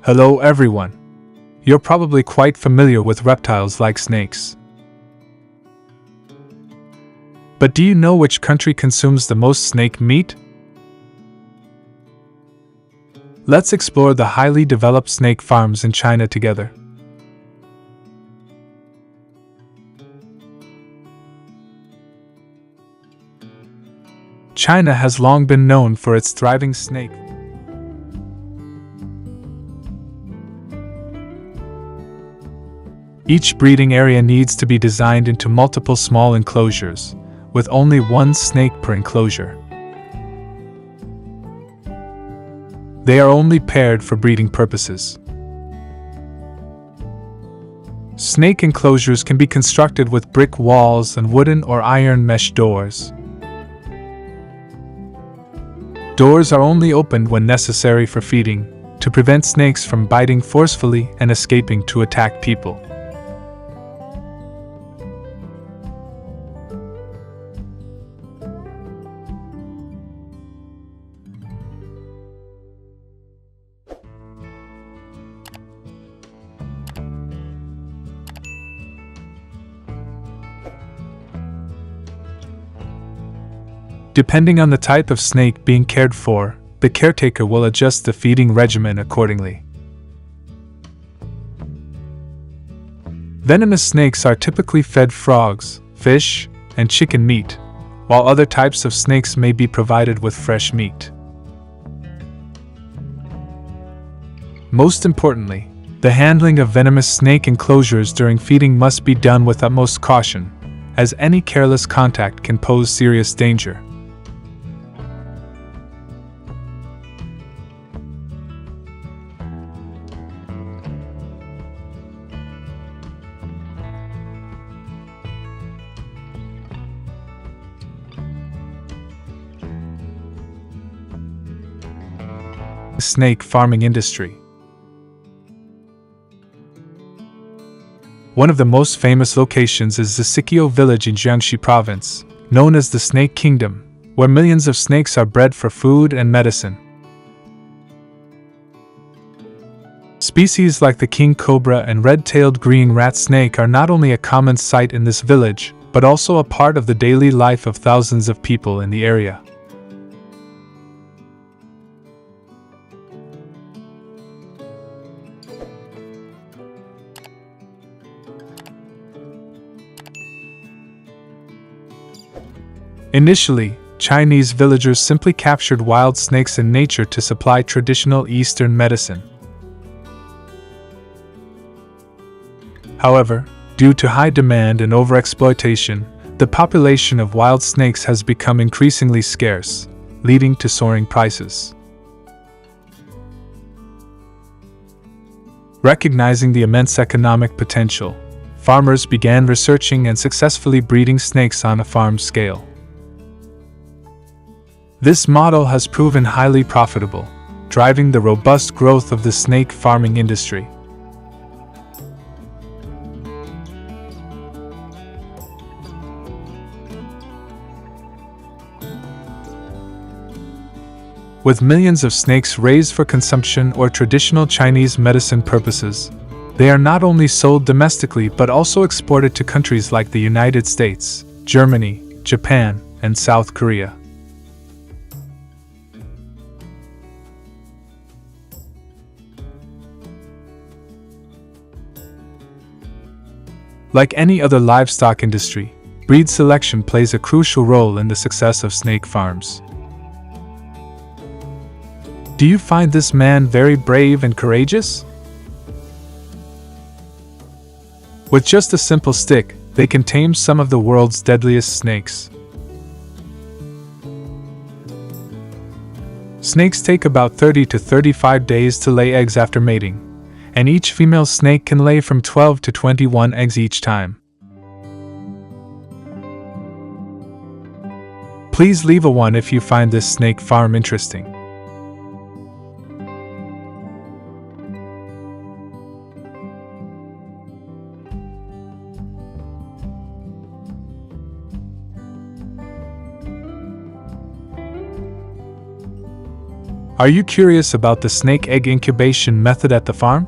Hello everyone. You're probably quite familiar with reptiles like snakes. But do you know which country consumes the most snake meat? Let's explore the highly developed snake farms in China together. China has long been known for its thriving snake. Each breeding area needs to be designed into multiple small enclosures, with only one snake per enclosure. They are only paired for breeding purposes. Snake enclosures can be constructed with brick walls and wooden or iron mesh doors. Doors are only opened when necessary for feeding, to prevent snakes from biting forcefully and escaping to attack people. Depending on the type of snake being cared for, the caretaker will adjust the feeding regimen accordingly. Venomous snakes are typically fed frogs, fish, and chicken meat, while other types of snakes may be provided with fresh meat. Most importantly, the handling of venomous snake enclosures during feeding must be done with utmost caution, as any careless contact can pose serious danger. Snake farming industry. One of the most famous locations is Thsis village in Jiangxi province, known as the Snake Kingdom, where millions of snakes are bred for food and medicine. Species like the king cobra and red-tailed green rat snake are not only a common sight in this village, but also a part of the daily life of thousands of people in the area. Initially, Chinese villagers simply captured wild snakes in nature to supply traditional Eastern medicine. However, due to high demand and overexploitation, the population of wild snakes has become increasingly scarce, leading to soaring prices. Recognizing the immense economic potential, farmers began researching and successfully breeding snakes on a farm scale. This model has proven highly profitable, driving the robust growth of the snake farming industry. With millions of snakes raised for consumption or traditional Chinese medicine purposes, they are not only sold domestically but also exported to countries like the United States, Germany, Japan, and South Korea. Like any other livestock industry, breed selection plays a crucial role in the success of snake farms. Do you find this man very brave and courageous? With just a simple stick, they can tame some of the world's deadliest snakes. Snakes take about 30 to 35 days to lay eggs after mating, and each female snake can lay from 12 to 21 eggs each time. Please leave a 1 if you find this snake farm interesting. Are you curious about the snake egg incubation method at the farm?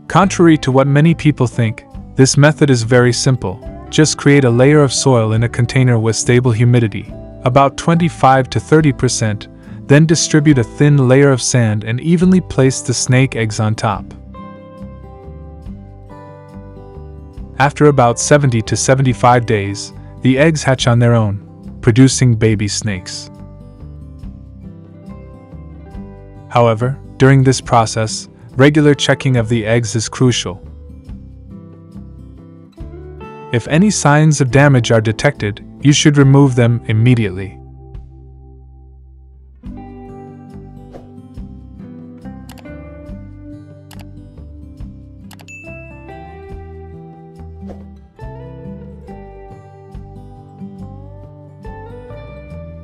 Contrary to what many people think, this method is very simple. Just create a layer of soil in a container with stable humidity, about 25 to 30%, then distribute a thin layer of sand and evenly place the snake eggs on top. After about 70 to 75 days, the eggs hatch on their own, producing baby snakes. However, during this process, regular checking of the eggs is crucial. If any signs of damage are detected, you should remove them immediately.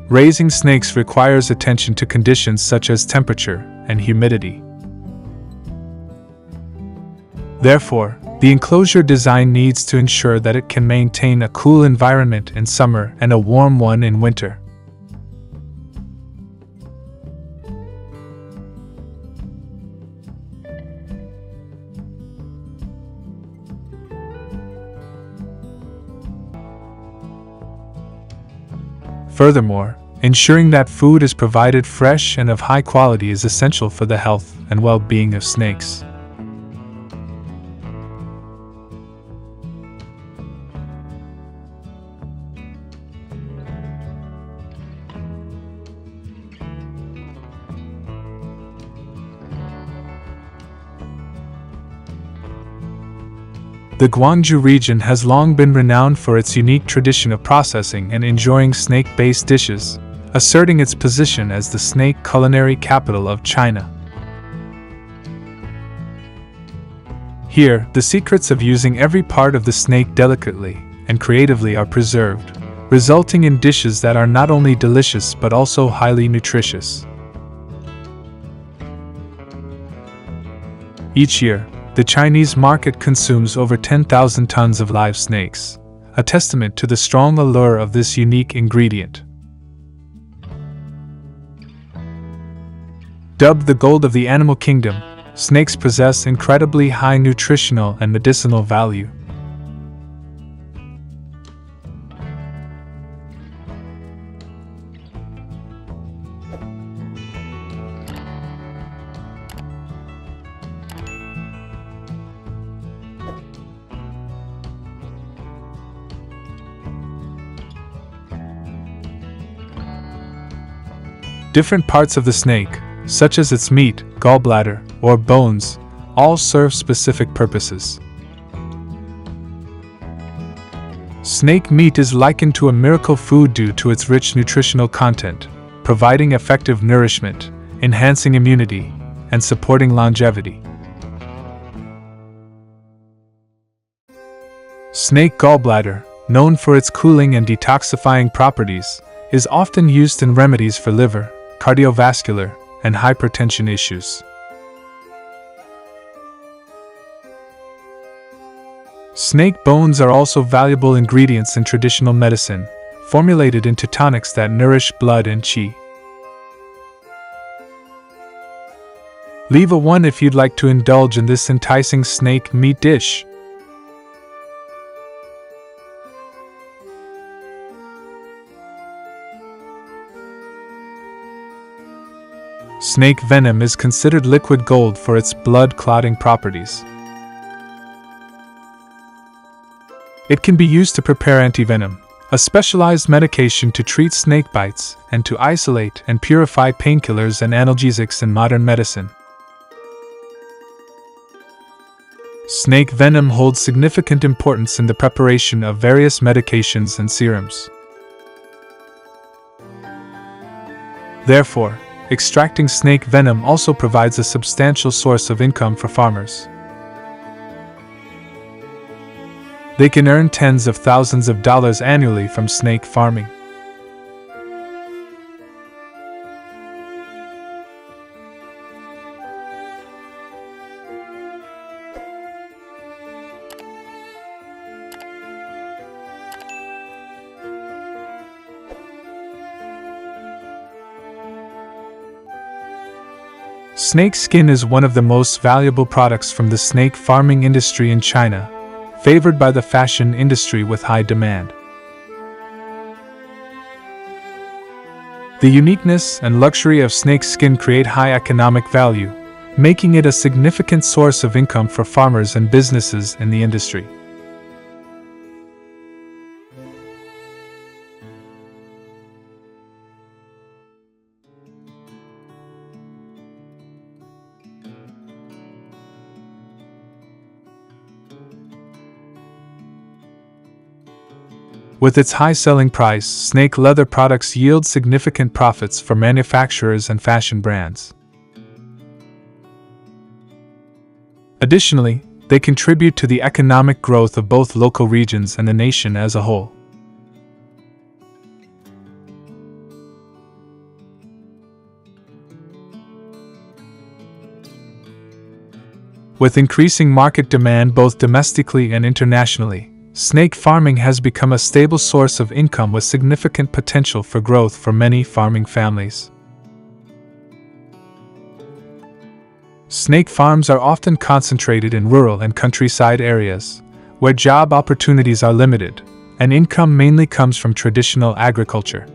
Raising snakes requires attention to conditions such as temperature and humidity. Therefore, the enclosure design needs to ensure that it can maintain a cool environment in summer and a warm one in winter. Furthermore, ensuring that food is provided fresh and of high quality is essential for the health and well-being of snakes. The Gwangju region has long been renowned for its unique tradition of processing and enjoying snake-based dishes, asserting its position as the snake culinary capital of China. Here, the secrets of using every part of the snake delicately and creatively are preserved, resulting in dishes that are not only delicious but also highly nutritious. Each year, the Chinese market consumes over 10,000 tons of live snakes, a testament to the strong allure of this unique ingredient. Dubbed the gold of the animal kingdom, snakes possess incredibly high nutritional and medicinal value. Different parts of the snake, such as its meat, gallbladder, or bones, all serve specific purposes. Snake meat is likened to a miracle food due to its rich nutritional content, providing effective nourishment, enhancing immunity, and supporting longevity. Snake gallbladder, known for its cooling and detoxifying properties, is often used in remedies for liver, cardiovascular, and hypertension issues. Snake bones are also valuable ingredients in traditional medicine, formulated into tonics that nourish blood and qi. Leave a 1 if you'd like to indulge in this enticing snake meat dish. Snake venom is considered liquid gold for its blood-clotting properties. It can be used to prepare antivenom, a specialized medication to treat snake bites and to isolate and purify painkillers and analgesics in modern medicine. Snake venom holds significant importance in the preparation of various medications and serums. Therefore, extracting snake venom also provides a substantial source of income for farmers. They can earn tens of thousands of dollars annually from snake farming. Snake skin is one of the most valuable products from the snake farming industry in China, favored by the fashion industry with high demand. The uniqueness and luxury of snake skin create high economic value, making it a significant source of income for farmers and businesses in the industry. With its high selling price, snake leather products yield significant profits for manufacturers and fashion brands. Additionally, they contribute to the economic growth of both local regions and the nation as a whole. With increasing market demand both domestically and internationally, snake farming has become a stable source of income with significant potential for growth for many farming families. Snake farms are often concentrated in rural and countryside areas, where job opportunities are limited, and income mainly comes from traditional agriculture.